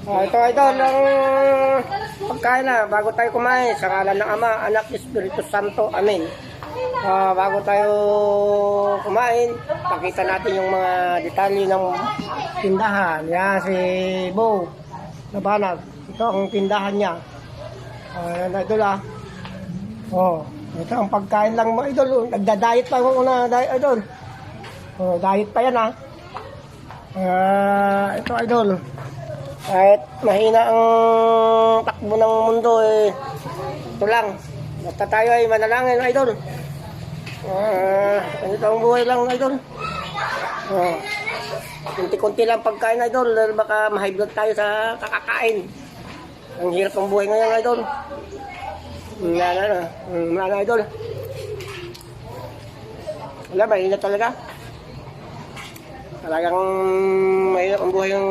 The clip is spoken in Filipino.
Ito idol, ang pagkain na bago tayo kumain sa ngalan ng Ama, Anak, Espiritu Santo. Amen. Bago tayo kumain, pakita natin yung mga detalye ng tindahan. Yan si Bo Labanag. Ito ang tindahan niya. Yan idol ah. Ito ang pagkain lang mga idol. Nagda-diet pa ako na idol. Diet pa yan ah. Ito idol. Kahit mahina ang takbo ng mundo ito lang. Basta tayo ay manalangin idol. Ganito ang buhay lang idol. Kunti-kunti lang pagkain idol. Baka ma-high blood tayo sa kakakain. Ang hirap ng buhay ngayon idol. Wala na idol. Wala, mahina talaga. Talagang mahirap ang buhay ng